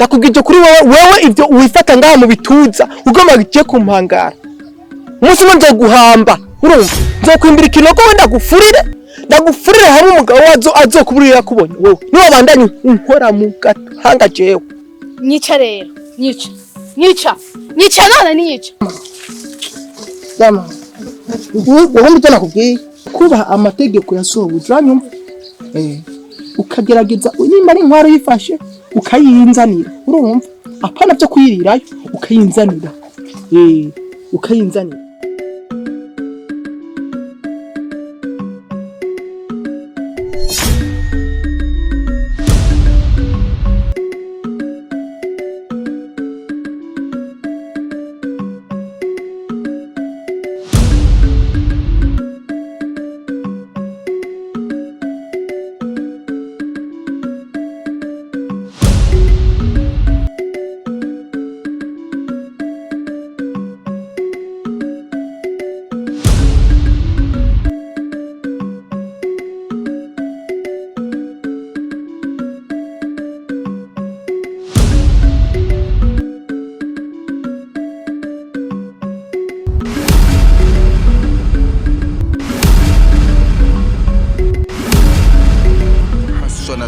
ndakugije kuri wewe ivyo wifata ngaha mu bituza ugomba giye kumpangara umunsi umwe nzoguhamba urumva nzokwimbira ikinogo wenda ndagufurire hamwe umugabo azokuburira kubonye wewe niba bandanye unkora mu gahanga jewe nyica rero nyica none niyica Yama wowe mbye nakubwiye kubaha amategeko yasohowe uranyumva ukagerageza nimba ari inkwaro yifashe ukayinzanira urumva apana byo kuyirirayo ukayinzanira ukayinzanira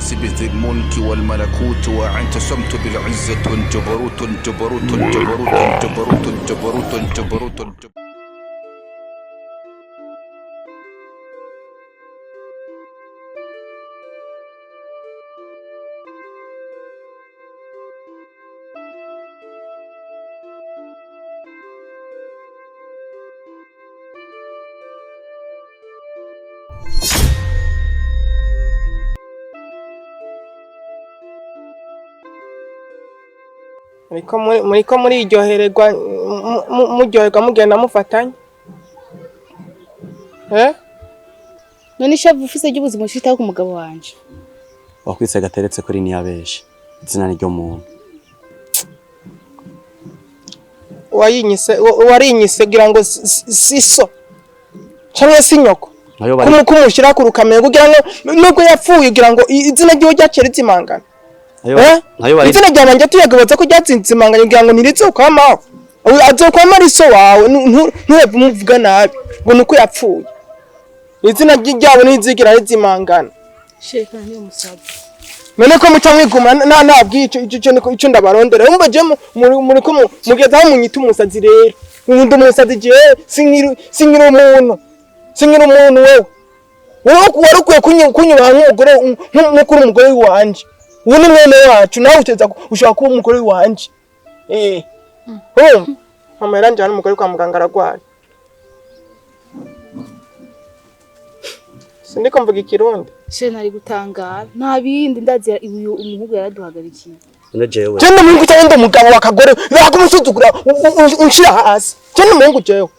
نسبت الملك والملكوت وأنت سمت بالعزة جبروت جبروت جبروت جبروت جبروت جبروت Muriko muri iryohererwa muryoherwa mugenda mufatanye none shavu ufise ry'ubuzima ushitaho ku mugabo wanje wakwise gateretse kuri niyabeje izina ryo muntu warinyise gira ngo siso cyangwa si nyoko kumushira ku rukamera kugira ngo nubwo yapfuye kugira ngo izina ryo ryacere zimangana izina ryabanje tuyagabaza ko ryatsinzimanganye kugira ngo nirize kwamaho azokwama riso wawe nturebe umuvuga nabi ngo nuko yapfuye izina ryabo nizigira rizimangana sheka ni umusaza none ko muca mwiguma nabwico ico ndabarondera umva je muri ko mugezaho munyita umusazi rero undi umusazi je singira umuntu wewe warukwiye kunyubaha nk'umugore nk'ukuri umugore wanje ubu ni mwene wacu nawe uteza ushaka kuba umugore wanje mama yaranjana umugore kwa muganga aragwaye sindiko mvuga ikirundi she nari gutangara nta bindi ndazi uyu umuhungu yaraduhagarikiye jewe cyane umuhungu cyangwa umugabo wakagore yakumusuzugura unshira hasi cyane umuhungu jewe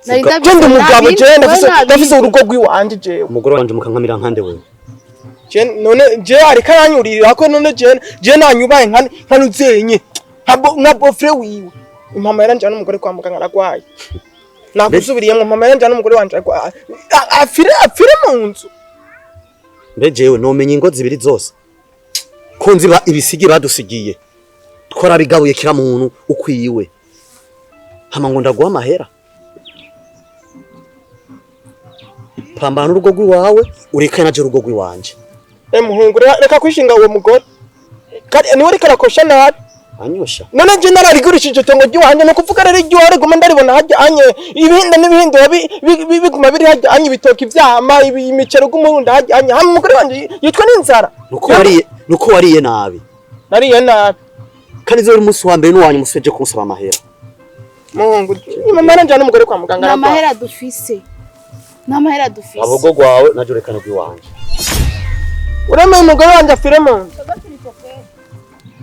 cyane umugabo jewe ndafise urugo rw'iwanje jewe umugore wanje mukankamira nkande wewe none je ariko aranyuririra ko none je nanyubaye nkanuzenye nka bofre wiwe impama yaranjana umugore kwa muganga aragwaye nakuzubiriyemo impama yaranjana umugore wanje aragwaye afire mu nzu jewe nomenye ingo zibiri zose konziba ibisigi badusigiye twara bigabuye kira muntu ukwiwe hama ngo ndaguha amahera pambana urugo rw'iwawe ureka naje urugo rw'iwanje muhungu reka kwishinga uwo mugore niwe reka rakosha nabi anyosha none je nararigurishije tongo ry'uwanje no kuvuga rero ry'uware guma ndaribona hajya anye ibindi biguma biri hajya anye bitoki vyama imicero gumurundi hajya anye hamwe umugore wanje yitwa n'inzara nuko wariye nabi nariye nabi kandi zo umunsi wa mbere n'uwanyu museje kunsaba amahera muhungu mama naranje n'umugore kwa muganga na amahera dufise abogo gwawe naje urekana rw'iwanje uramenye umugore wanje afire mu nzu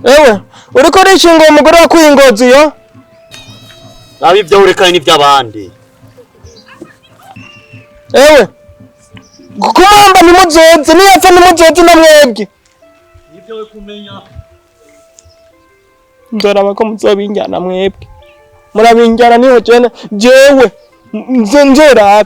ewe uriko rishinga umugore wakuye ingozi yo nabi ibyo urekanye n'iby'abandi ewe kumamba nimuzoze niyapfa nimuzoze na mwebwe nibyo we kumenya ndoraba ko muzobinjyana mwebwe murabinjyana niho jewe nzora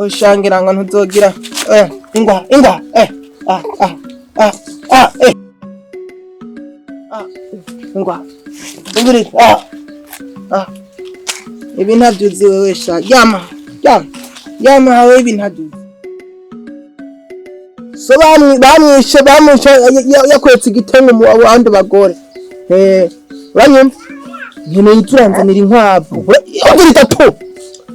Oshangira ngo ntuzogira ingwa ingwa ngiri ibi ntabyuzi wewe sha yama hawe ibi ntabyuzi so bamwishe yakwetse igitengo mu abandi bagore banyumva nkene yituranzanira inkwavu ngirita tu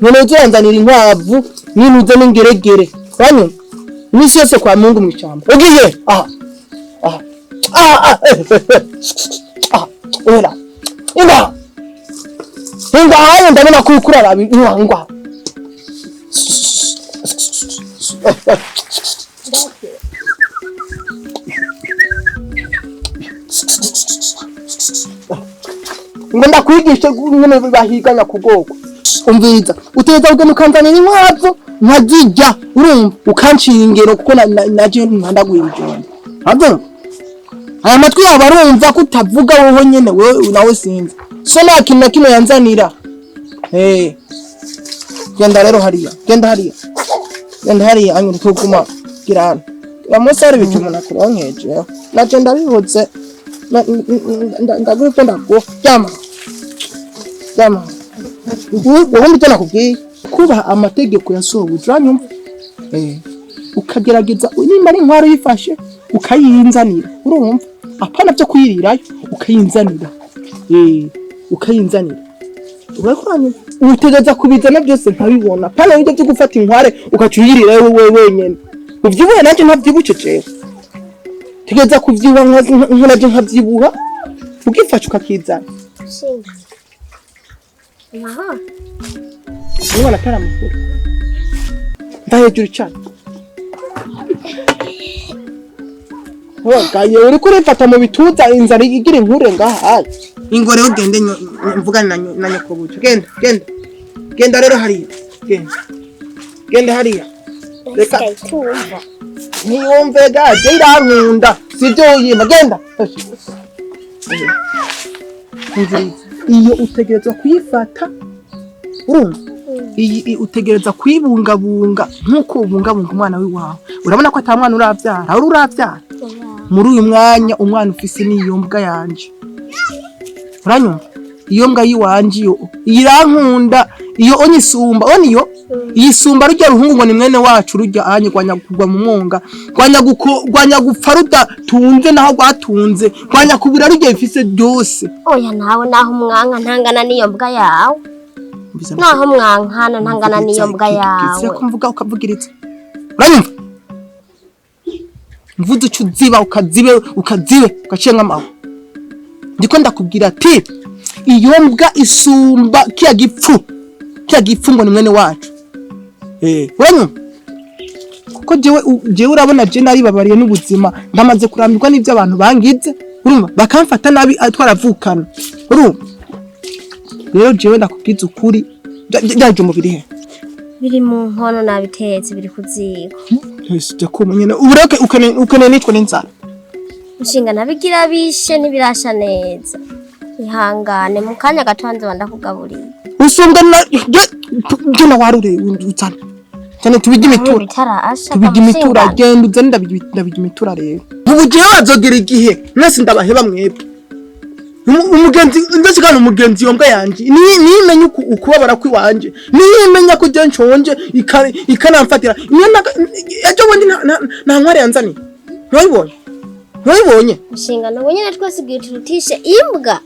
nkene yituranzanira inkwavu ninuze n'ingeregere banyumva imisi yose kwa Mungu mu cyamba ugiye Ola. Inga hayo ndabona ko ukurara ingwa. Ngo ndakwigisha nyine bahiganya kugoko. Umviza uteza ugena ukanzanira inkwavu nkazijya urumva ukancira ingero kuko naje ntandaguye ijombo. Ado aya matwi yabo arumva ko utavuga wowe nyene wewe nawe sinzi so nta kintu na kimwe yanzanira genda rero hariya genda hariya anyura tuguma girana bamusare bicu umuntu akuronkeje naje ndabihutse ndagwipenda ko jama ubundi tena kubwiye kuba amategeko yasohowe uranyumva ukagerageza nimba ari intwaro yifashe ukayinzanira urumva apana byo kuyirirayo ukayinzanira ukayinzanira urakuranye utegeza kubizana byose nkabibona pana byo gufata inkware ukacuyirira wewe wenyene uvyibuhe nanje ntavyibucece tegeza kuvyibuha nkanaje nkavyibuha ugifasha ukakizana Aha. Niba natara mukuru ndahejuru cyane Gaye uri kurifata mu bituza inzara igira inkure ngaha ingore ugende mvugana na nyoko bucu genda rero hariya genda hariya Reka tumva. niyumve gaje irankunda sivyo yima genda iyo utegerezwa kuyifata urumva iyi utegereza kwibungabunga nkuko ubungabunga umwana wiwawe urabona ko atamwana uravyara muri uyu mwanya umwana ufise niyo mbwa yanje uranyumva iyo mbwa yiwanje yo irankunda iyo onyisumba oniyo yisumba rujya ruhungu ngo ni mwene wacu rujya anye kwanya kugwa mu mwonga kwanya gupfa ruda tunze naho gwatunze kwanya kubira rujya ifise byose Oya nawe naho umwanka ntangana niyo mbwa yawe naho umwankana ntangana niyo mbwa yawe se kumvuga ukavugiritse uranyumva mvuze ucuziba ukazibe ugacenga amaho ndiko ndakubwira ati iyo mbwa isumba kiya gipfu ngo ni mwene wacu uranyumva kuko jewe urabona je nari babariye n'ubuzima ndamaze kurambirwa n'ivyo abantu bangize urumva bakamfata nabi twaravukana urumva rero jewe ndakubwiza ukuri byaje umubiri he biri mu nkono nabitetse biri kuziga je kumenyene ureke ukene nitwe n'inzara Nshinga nabigira bishe ntibirasha neza ihangane mu kanya gatonze bandakugaburiye usumbwa na je na warure uzana cyane tubijya imitura genda uzane ndabijya imitura rero ubu jewe wazogera igihe nase ndabaheba mwebwe umugenzi ndashikana umugenzi yombwa yanje nimenye ukubabara kwiwanje nimenya ko je nshonje ikanamfatira ejo bundi nta nkware yanzani ntwayibonye Nshinga nabo nyene twasigiye turutishe imbwa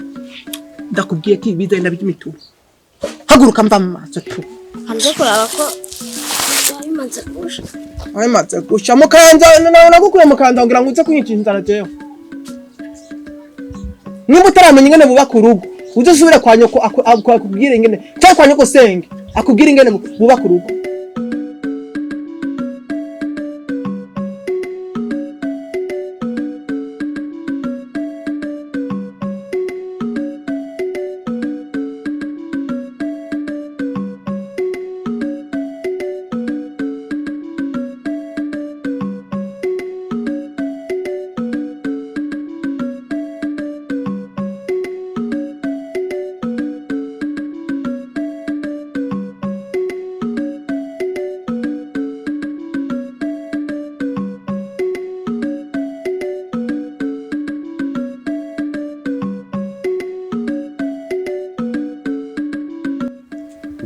ndakubwiye ko ibiza ndabijya imitura haguruka mva mu maso tu hanze kuraba ko bimaze gusha mukanza nagukuye mukanza ngira ngo uze kunyicisha inzara jewe nimba utaramenya ingene bubaka urugo uzosubira kwa nyoko akubwira ingene cyangwa kwa nyoko senge akubwira ingene bubaka urugo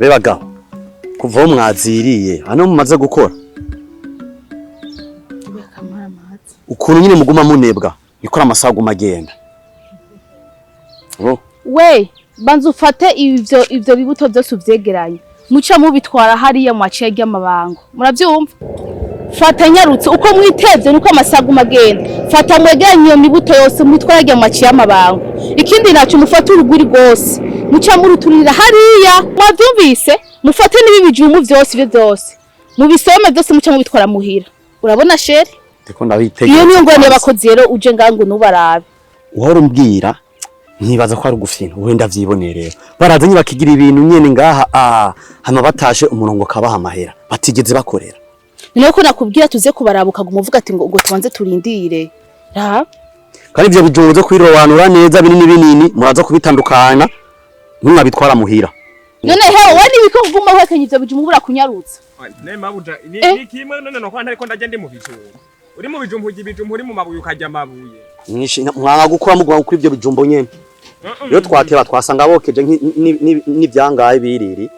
bebaga kuva aho mwaziriye hano mumaze gukora ukuntu nyine muguma munebwa ikora amasago magenda we banza ufate ivyo bibuto byose uvyegeranye muca mubitwara hariya mwaciye ry'amabango muravyumva fata nyarutse uko mwitevye nuko amasago magenda fata mwegeranye iyo mibuto yose mwitwara rya mwaciye amabango ikindi naco mufata uruguri rwose muca muruturira hariya mwavyumvise mufate n'ibijumu vyose ivyo byose mubisome byose muca mubitwara muhira urabona sheri ndiko ndabitega iyo niyo ngone bakozi rero uje ngangu nubarabe uhora umbwira ntibaza ko ari ugufina wenda vyiboneye rero barazanye bakigira ibintu nyene ngaha hama batashe umurongo kabaha amahera batigeze bakorera niyo ko nakubwira tuze kubarabuka gumuvuga ati ngo tubanze turindire kandi ivyo bijunze kwirobanura neza binini muraza kubitandukana mwabitwara muhira none hewe wani biko kuguma hwekenye ivyo bijumbu bura kunyarutsa ne mabuja ni kimwe none no kwanda ariko ndaje ndi mu bijumbu uri mu bijumbu uri mu mabuye ukajya mabuye nyinshi mwanga gukora mugwa uko ivyo bijumbo nyene yo twateba twasanga bokeje n'ivyangaye biriri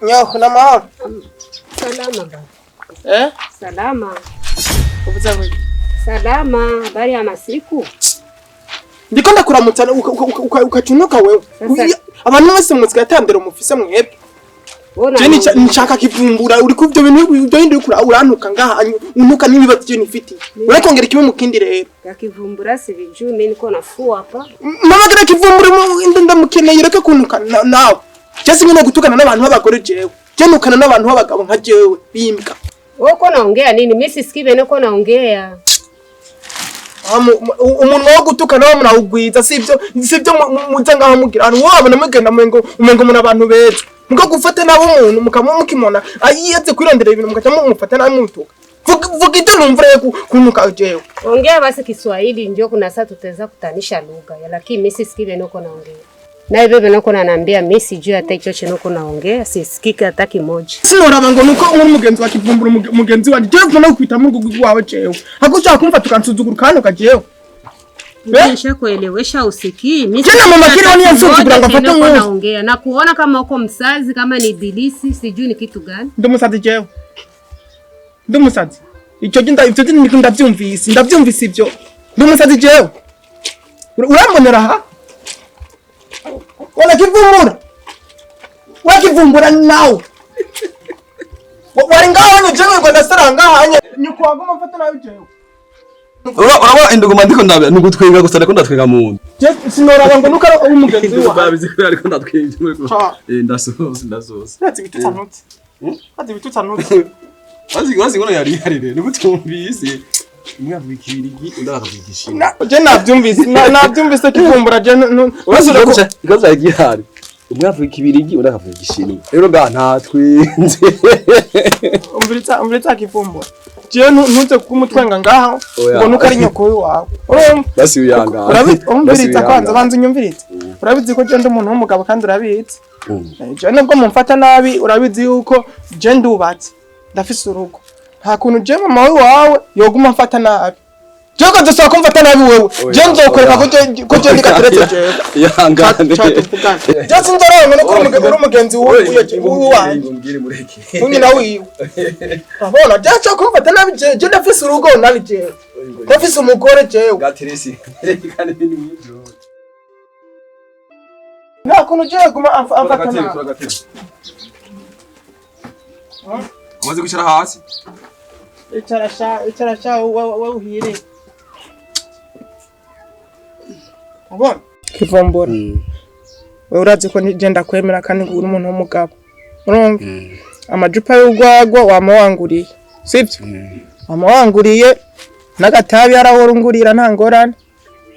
Nyo, na mahoro. Salama baba. Salama. Ubuza wewe. Salama, habari ya masiku? Ndiko ndakuramutsa ukacunuka wewe. Abantu bose muzika yatandero mufise mwebwe. Jeni nshaka kivumbura uri kuvyo bintu uri urantuka ngaha unuka nibibazo je nifiti. Urakongera kibe mukindi rero. Yakivumbura si bijuu mimi niko nafua hapa. Mama kira kivumbura ndamukeneye reka kunuka nawe. Jesi ngine gutukana n'abantu b'abagore jewe. Je nukana n'abantu b'abagabo nka jewe bimbwa. Wewe uko naongea nini? Mimi sisikii niko naongea. Umuntu wo gutukana wo murawugwiza sivyo muze ngaho mugira hano wabona mugenda umengo muri abantu beza. Muko gufata nabo umuntu mukamukimona ayiyeze kwirondera ibintu mukaca mumufata na mutuka. Vuga ito numvure kunuka jewe. Ongea basi Kiswahili ndio kuna saa tutaweza kutanisha lugha. Lakini mimi sisikii niko naongea. Na bebe nako nanambia mimi sijui hata hicho chenye nako naongea sisikiki hata kimoja. Sinora bango nuko uri mugenzi wa kivumbura mugenzi wa jewe funa kwita mugugu wawe jewe. Hakucha kumva tukansuzugura kano kajewe. Nisha kuelewesha usikii. Mimi tena mama kile wani yansuzugura ngafata ngo naongea na kuona kama uko msazi kama ni ibilisi sijui ni kitu gani. Ndo musazi jewe. Ndo musazi. Ico jinda ivyo jinda ndavyumvise ivyo. Ndo musazi jewe. Urambonera ha? Wakivumbura nawe. Wari ngaho ni jewe ngo ndasaranga hanye nyuko wagoma mfata nawe jewe. Uraba induguma ndiko ndabya nugutwenga gusa ndako ndatwenga mu. Je sinora bango nuko ari umugenzi wa. Babizi ko ariko ndatwenga ndasoza. Ati bitutsanutse. Ati bitutsanutse. Wazi ngono yari rero nugutumvise. Mwavuga ikibirigi ndakavugisha. Je navyumvise kivumbura je urasura ko ikaza yagihari. Umwavuga ikibirigi ndakavugisha. Rero ga ntatwenze. Umvritsa kivumbura. Je ntuze kumutwenga ngaho ngo nuko ari nyoko wawe. Basi uyanga. Umvritsa kwanza banza unyumviritse. Urabizi ko je ndi umuntu w'umugabo kandi urabizi. Je nubwo mumfata nabi urabizi yuko je ndubatse. Ndafise urugo. Nta kuntu je mama wawe yoguma mfata nabi. Joko ndashaka kumfata nabi wewe. Je nzokwereka ko je ndikateretse je. Yangane. Je sinzarabona ko uri umugenzi w'uwanjye. Ngire mureke. Unyi na wiwe. Abona je cyo kumfata nabi je ndafise urugo nabi je. Ndafise umugore je. Gateresi. Kandi ni mwibyo. Nta kuntu je guma amfata nabi. Umaze gushira hasi. Icarasha wewe uhire. Abona kivumbura. Wewe urazi ko nigenda kwemera kandi uri umuntu w'umugabo. Urumva? Amajupa y'urwagwa wamawanguriye. Sivyo? Wamawanguriye n'agatabi arahora ungurira nta ngorane.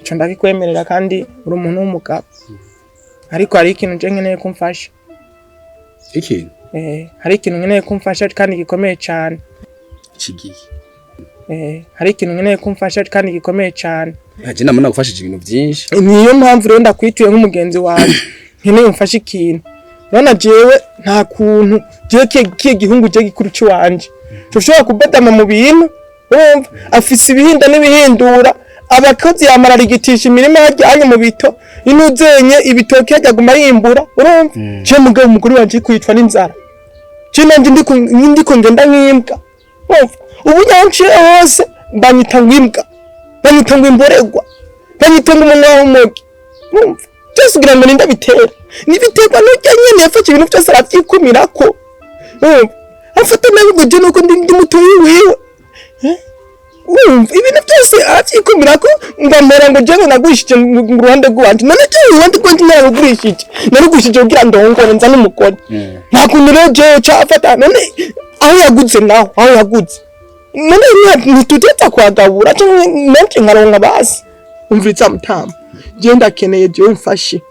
Ico ndakikwemerera kandi uri umuntu w'umugabo. Ariko hari ikintu je nkeneye kumfasha. Ikintu? hari ikintu nkeneye kumfasha kandi gikomeye cyane. Cigiye. Hari ikintu nkeneye kumfasha kandi gikomeye cyane. Haje namana gufashije ibintu byinshi. Niyo mpamvu rero ndakwituye nk'umugenzi wawe. Nkeneye umfashe ikintu. Nona jewe nta kuntu jewe kiye gihungu je gikuru cy'wanje. Tushobora kubadama mu bintu. Urumva afise ibihinda n'ibihindura. Abakozi yamararigitisha imirima yajyanye mu bito. Inuzenye ibitoke yajyaguma yimbura. Urumva je mugabo umugore wanje kwitwa n'inzara. Je nanje ndiko ngenda nk'imbwa. Urumva ubu nyanshi hose banyita ng'imbwa. Banyita ng'imboregwa. Banyita ng'umunwa w'umugi. Urumva byose kugira ngo ninda bitera. Nibiterwa n'ujya nyene yafashe ibintu byose aravyikumira ko. Afata nabi ngo je nuko ndi mutoyi wiwe. Ibintu byose aravyikumira ko ngamera ngo je nagurishije mu Rwanda rwanje. None je uruhande rwanje narugurishije. Narugurishije kugira ndongore nza n'umukore. Nta kuntu rero je cyafata none aho yaguze naho aho yaguze. None ntituteta kwagabura cyangwa nanje nkaronka basi. Umvitsa mutama. Je ndakeneye je umfashe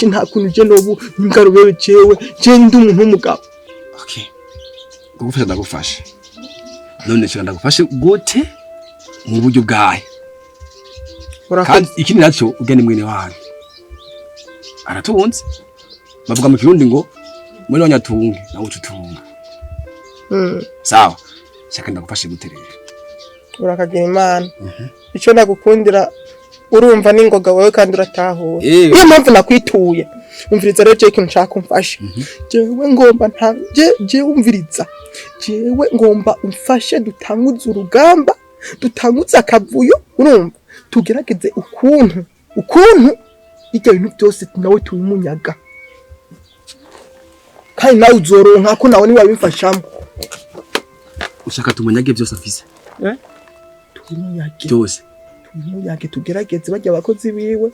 nta kuntu je nobu ngarubebe jewe je ndi umuntu w'umugabo. Okay. Gufasha ndagufasha. None cyo ndagufashe gute mu buryo bwahe. Kandi ikindi nacyo ugene mwene wanyu. Aratunze. Bavuga mu kirundi ngo muri wanyatunge nawe ututunga. Sawa. Shaka ndagufashe gute rero. Urakagira Imana. Icyo ndagukundira urumva ningoga wewe kandi uratahura. Niyo mpamvu nakwituye. Umviriza rero ikintu nshaka kumfasha. Jewe ngomba je umviriza. Jewe ngomba umfashe dutanguza urugamba, dutanguza akavuyo, urumva? Tugerageze ukuntu ibyo bintu byose nawe tubimunyaga. Kandi nawe uzoronka ko nawe ni wabimfashamo. Ushaka tumunyage byose afise? Tumunyage. Byose. Tumunyage tugerageze bajya abakozi biwe.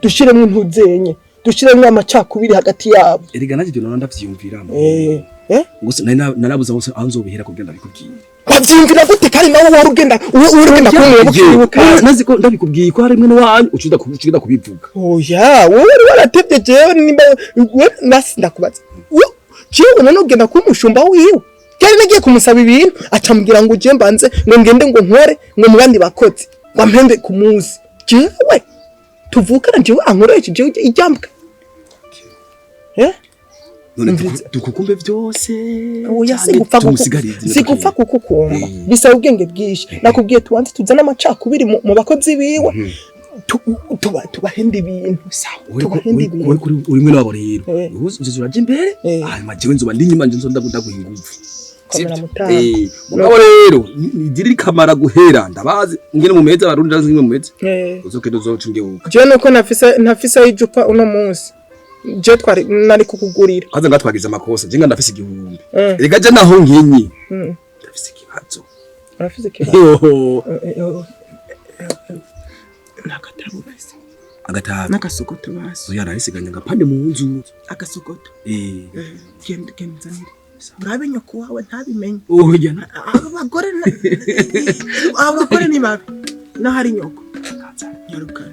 Dushiremo ntuzenye. Dushiremo amacakubiri hagati yabo. Erega naje byo ndavyumviramo. Gusa narabuza bose aho nzobihera kugira ndabikubwiye. Bavyumvira gute kandi nawe warugenda kumwe nazi ko ndabikubwiye ko hari mwe wanyu ucuda kubivuga. Oya wowe waratevye jewe nimba nasi ndakubaza. Jewe none ugenda kumushumba wiwe. Kandi nagiye kumusaba ibintu acambwira ngo je mbanze ngo ngende ngo nkore ngo mubandi bakozi. Ngo mpembe ku munsi. Jewe tuvukana jewe ankoresha jewe ijambwa. None dukukumbe byose. Oya sigupfa kukukumba. Bisaba ubwenge bwinshi. Nakubwiye tubanze tuzana amacakubiri mu bakozi biwe. Tubahenda ibintu. Tubahenda ibintu. Wowe kuri uri mwe nabo rero. Uzuraje imbere. Hanyuma jewe nzoba ndi nyuma nzo ndaguha ingufu. Mugabo rero nidiri kamara guhera ndabazi ngene mu meza barundi ndazi mu meza. Uzokende uzocinge uko. Je nuko ntafisa ijupa uno munsi. Je twari nari kukugurira. Kaza ngatwagize amakosa je ngandafise igihumbi. Erega je naho nkenyi. Ndafise ikibazo. Urafise ikibazo. Nakatabu bese. Agatabu. Nakasokoto basi. Oya narisiganya ngapande mu nzu. Agasokoto. Genzanire. Urabe nyoko wawe ntabimenye. Oya na abagore ni babi. Nahari nyoko. Yarukana.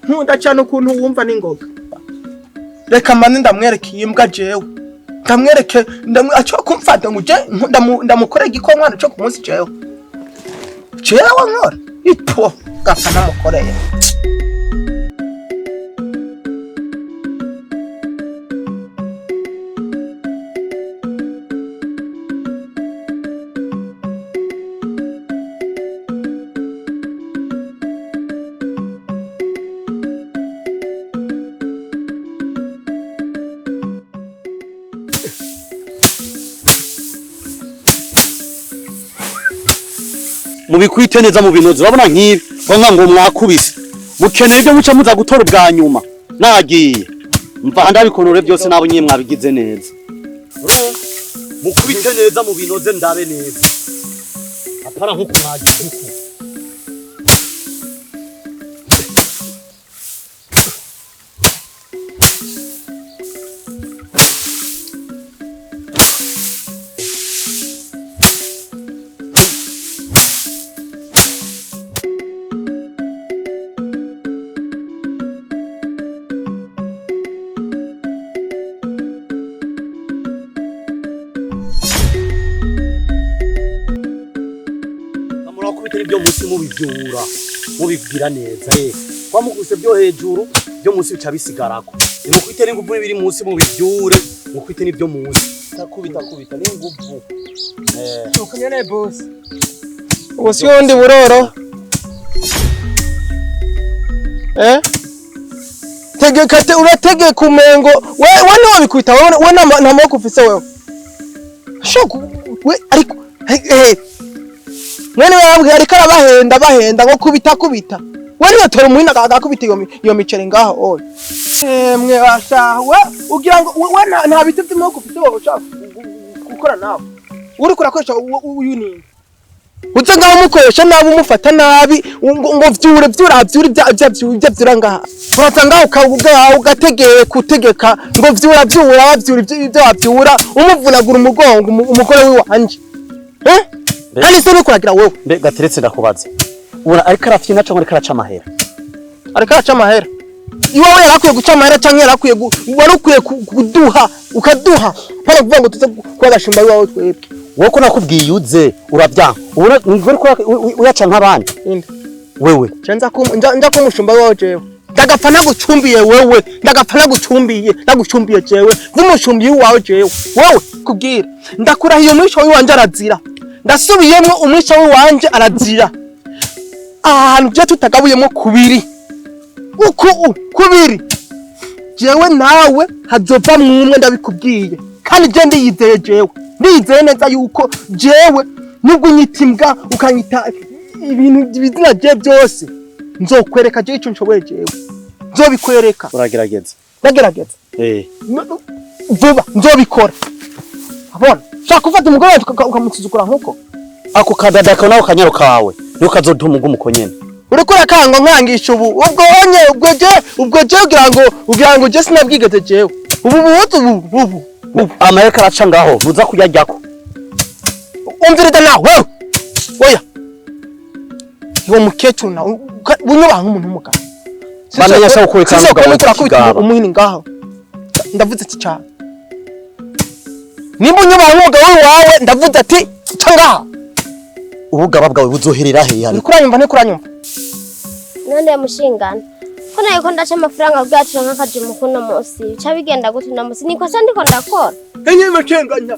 Nkunda cyane ukuntu wumva ningoga. Reka mane ndamwereke imbwa jewe. Ndamwereke acho kumfata ngo je ndamukore gikomwana cyo ku munsi jewe. Jewe nkora. Ipo gapfa namukoreye. Mubikwite neza mu binozo urabona nkibi bonga ngo mwakubise mukeneye ibyo muca muza gutora ubwa nyuma nagiye mva ndabikonore byose nabo nyie mwabigize neza mukubite neza mu binoze ndabe neza apara nkuko mwagiye nkuko mubivyura mubibwira neza kwamukuse byo hejuru byo munsi bica bisigarako nimukwite n'inguvu biri munsi mubivyure mukwite n'ibyo munsi takubita n'inguvu ukanyene boss boss yondi buroro tegekate uratege kumengo we niwe bikwita we na moko ufise wewe shoko we ariko mwene wabwe ariko arabahenda ngo kubita we niwe tora umuhina agakubita iyo micere ngaho oya mwe bashawe ugira ngo we nta biti by'amoko ufise wowe ushaka gukora nawe uri kurakoresha uyu nini uza ngaho umukoresha nabi umufata nabi ngo vyura ngaha uraza ngaho ugategeye kutegeka ngo vyura ibyo wavyura umuvunagura umugongo umugore wiwanje kandi se nukuragira wewe mbe gateretse ndakubaza ubona ariko arafyina cyangwa ariko araca amahera ariko araca amahera iwawe yarakwiye guca amahera cyangwa yarakwiye warukwiye kuduha ukaduha para kuvuga ngo tuze kwabashimba iwawe twebwe wowe ko nakubwiye uze urabyanka ubona ngore ko uyaca nk'abandi wewe cenza nja ko mushumba wawe jewe ndagapfa nagucumbiye wewe nagucumbiye jewe nk'umushumbi wawe jewe wowe kubwira ndakurahiye umwisho w'iwanje arazira ndasubiyemo umwisho w'iwanje arazira ahantu byo tutagabuyemo kubiri kubiri jewe nawe hazova mwumwe ndabikubwiye kandi je ndiyizeye jewe ndizeye neza yuko jewe nubwo unyitimbwa ukanyita ibintu bizina je byose nzokwereka je ico nshoboye jewe nzobikwereka uragerageza ndagerageza vuba nzobikora abona shaka ufata umugore ukamusuzugura nkuko ako kadada ko nawe kanyaro kawe nuko azoduma umuko nyene uriko urakanga nkangisha ubwo je ugira ngo je sinabwigeze jewe ubu amayeka araca ngaho nuza kuyajyako umvirida nawe oya iwo mukecuru na unyubaha nk'umuntu w'umugabo bamenya se ukurikana umugabo umuhini ngaho ndavuze ati cyane nimba unyubaha nk'umugabo wawe ndavuze ati cangaha ubugaba bwawe buzoherera he yani kuranyumva none mushingana ko nayo ko ndaca amafaranga bwacu nk'akaje mukuno munsi bica bigenda gute na munsi niko se ndiko ndakora enye macenganya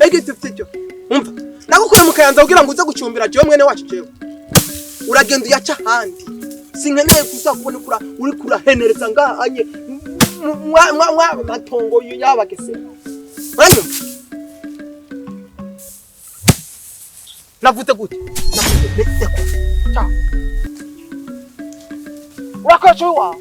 egitefite umva nagukora mukayanza kugira ngo uze gucumbira jewe mwene wacu jewe uragenda uyaca handi sinkeneye kuza kubona uri kurahenereza ngahanye matongo yabagese uranyumva navuze gute navuze ko ciao wakachowa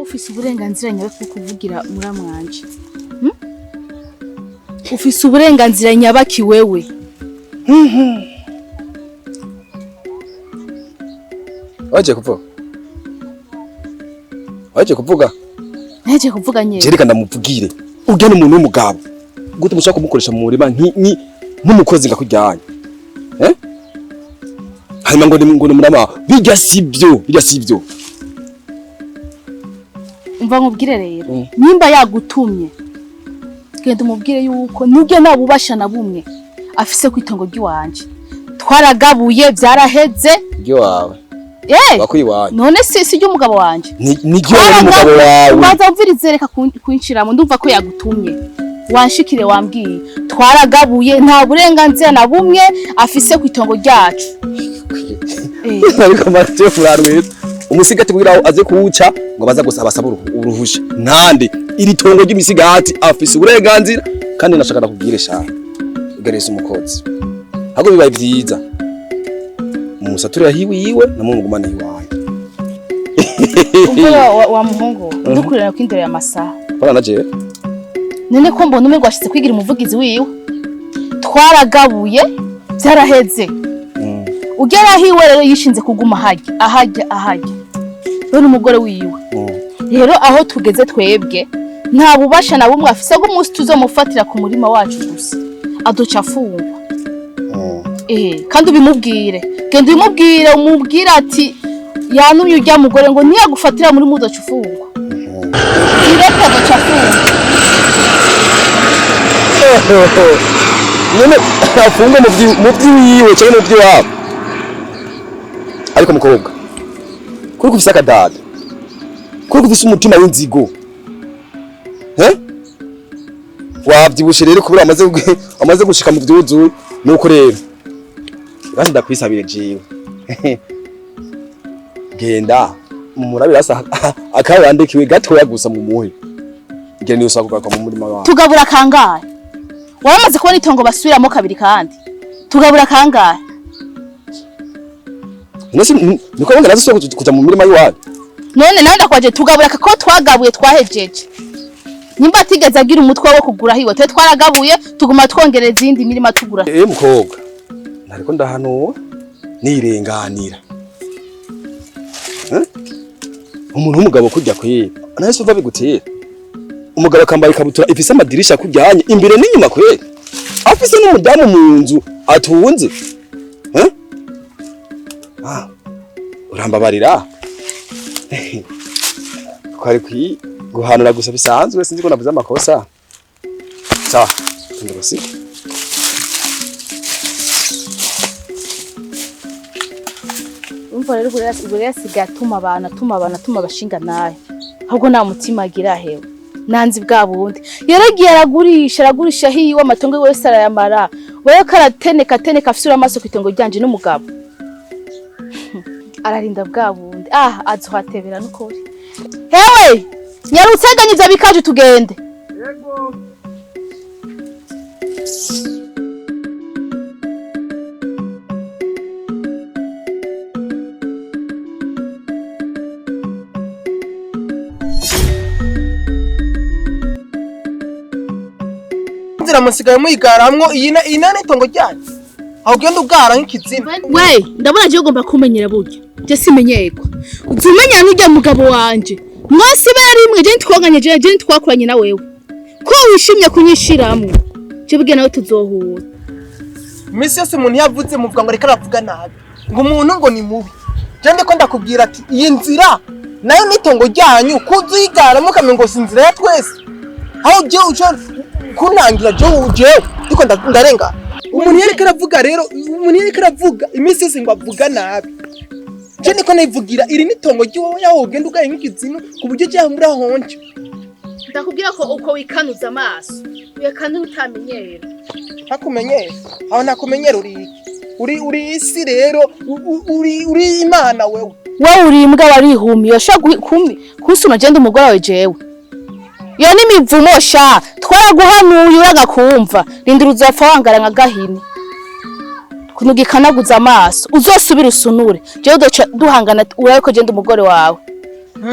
ufise uburenganzira nyabaki kuvugira muramwanje ufise uburenganzira nyabaki wewe waje kuvuga naje kuvuga nyene jereka ndamuvugire ugene umuntu w'umugabo gute mushaka kumukoresha mu murima nk'umukozi ngakujyanye hanyuma ngo ni murama bijya sibyo umva umva nkubwire rero nimba yagutumye genda umubwire yuko nubwo nabubasha na bumwe afise kwitongo ry'iwanje twaragabuye byaraheze ryo wawe bakwiwanje none si ryo umugabo wanje niryo umugabo wawe baza mvirize reka kwinshiramo ndumva ko yagutumye wanshikire wambwiye twaragabuye nta burenganzira na bumwe afise kwitongo ryacu ariko matyo furarwe umusigati kugira aze kuwuca ngo baza gusaba uruhusha ntande iri tongo ry'imisigati afise uburenganzira kandi nashaka kubwire sha ugereza umukozi ahubwo bibaye byiza umusatura yiwe na mungumana yiwaye ubwo wa muhungu ndukurira ko indero ya masaha bana naje none ko mbona umwe gwashitse kwigira umuvugizi wiwe twaragabuye byaraheze ugera hiwe rero yishinze kuguma ahajya rero umugore wiwe rero aho tugeze twebwe nta bubasha na bumwe afise ngo umunsi tuzomufatira ku murima wacu gusa aduca afungwa kandi ubimubwire genda umubwire ati yanumye ujya mugore ngo ntiyagufatira muri mudaca ufungwa direka aduca afungwa none afungwa mu by'iwiwe cyangwa mu by'iwabo ariko mukobwa kuri kufisa akadada kuri kufisa umutima w'inzigo wabyibushe rero kubura amaze gushika mu byuzuye nuko rero kandi ndakwisabire jiwe genda murabirasa akayandikiwe gatoya gusa mu muhe ngira niyo usaba kugaruka mu murima wawe tugabura kangahe waramaze kubona itongo basubiramo kabiri kandi tugabura kangahe niko ngana zo kuja mu murima yiwawe none nawe ndakwaje tugabura ko twagabuye twahejeje nimba atigeze agira umutwe wo kugura hiwe twe twaragabuye tuguma twongereza izindi mirima tugura mukobwa nariko ndahano nirenganira umuntu w'umugabo kujya kwera nawe se uva bigutera umugabo akambaye ikabutura ifise amadirisha kujyanye imbere n'inyuma kwera afise n'umudamu mu nzu atunze urambabarira kwari guhanura gusa bisanzwe sinzi ko navuze amakosa sawa ndabasiga umva rero buriya sigatuma abantu bashinga naye ahubwo nta mutima agira hewe nanzi bwa bundi yaragiye aragurisha hiwe amatongo yose arayamara wewe karateneka afisura amaso kwitongo ryanje n'umugabo ararinda bwa bundi azohatebera n'ukuri hewe nyarutseganye ivyo bikaje tugende yego nzira musigaye muyigaramwo iyi nane itongo ryanyu aho genda ubwara nk'ikizima we ndabona je ugomba kumenyera buryo je simenyerwa uzumenya n'ujya mugabo wanje mwasi barimwe je ntwanganye je ntwakuranye na wewe ko wishimye kunyishiramwe je bwe nawe tuzohura misi yose umuntu yavuze muvuga ngo reka aravuga nabi ngo umuntu ngo ni mubi je ndiko ndakubwira ati iyi nzira nayo nitongo ryanyu kuzigaramo kamenye ngo sinzira ya twese aho je uco kunangira je ndiko ndarenga umuntu yereka aravuga rero imisi yose ngo avuga nabi je niko nayivugira iri nitongo ryowe yaho ugenda ugaye nk'ikizino ku buryo je muri ahonje ndakubwira ko uko wikanuza amaso uyakanu utamenyera hakumenyera aho nakumenyera uri isi rero uri imana wewe uri imbwa warihumiye shaka kusuna je ndi umugore wawe jewe yo n'imivumo sha twaraguhanuye uraga kumva rindira uzopfa wangara nka gahini kunugikanaguza amaso uzosubira usunure je udoca duhangana uraye ko je ndi umugore wawe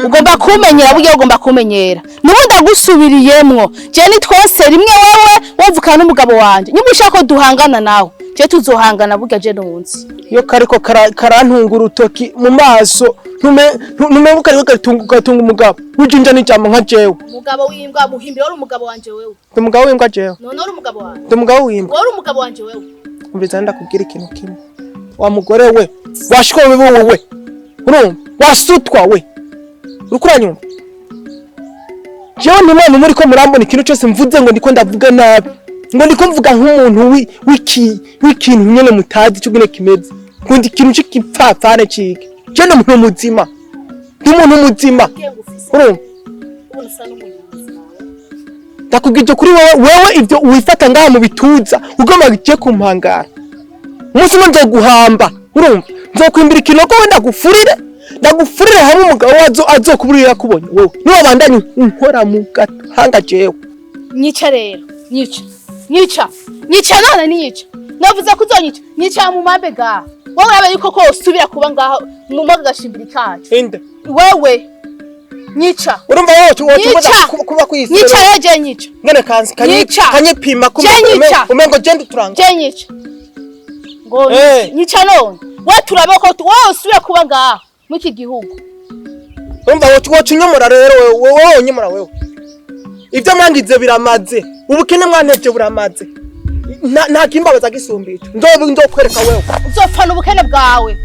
ugomba kumenyera buryo ugomba kumenyera nubundi agusubiriyemwo je ni twose rimwe wewe wovukana n'umugabo wanje nyuma ushaka ko duhangana nawe je tuzohangana burya je nunzi yo kariko karantunga urutoki mu maso ntumebuka ariko gatunga umugabo ujinja n'ijambo nka jewe umugabo w'imbwa muhimbira uri umugabo wanje wewe ndi umugabo w'imbwa jewe none uri umugabo wanje ndi umugabo w'imbwa uri umugabo wanje wewe umbiza ndakubwira ikintu kimwe wa mugore we washikowe wowe urumva wasutwa we ukuranyuma jewe ntimwe muri ko murambona ikintu cyose mvuze ngo ndiko ndavuga nabi ngo ndiko mvuga nk'umuntu w'ikintu nyene mutazi cyo gine kimeze ngo ndi ikintu cy'ikipfapfane cike je no muntu muzima ndi umuntu muzima urumva ndakubwije kuri wewe ivyo wifata ngaha mu bituza ugomba giye kumpangara umunsi umwe nzoguhamba urumva nzokwimbira ikinogo wenda ndagufurire hamwe umugabo azokuburira kubonye wowe niwe bandanye unkora mu gahanga jewe nyica rero nyica none niyica navuze ko uzonyica nyica mu mambe gaha wowe urabe yuko ko usubira kuba ngaha mu maga gashimbira kacu inde wewe nyica urumva wowe tubaza kuba kwisi nyica yeje nyica ngene kansi kanye pima umengo jende turanga je nyica ngo nyica none we turabe ko wowe usubira kuba ngaha mwiki gihugu urumva wowe unyomora rero wowe unyomora wewe ivyo mwangize biramaze ubukene mwanteje buramaze nta kimbabaza gisumbica ndokwereka wewe uzofana ubukene bwawe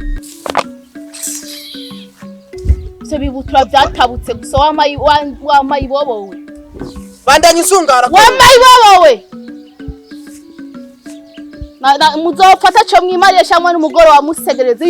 se bibutura byatabutse gusa wamayi bobowe bandanye isungara wamayi bobowe muzofata cyo mwimariye shamwe n'umugoro wa musegereza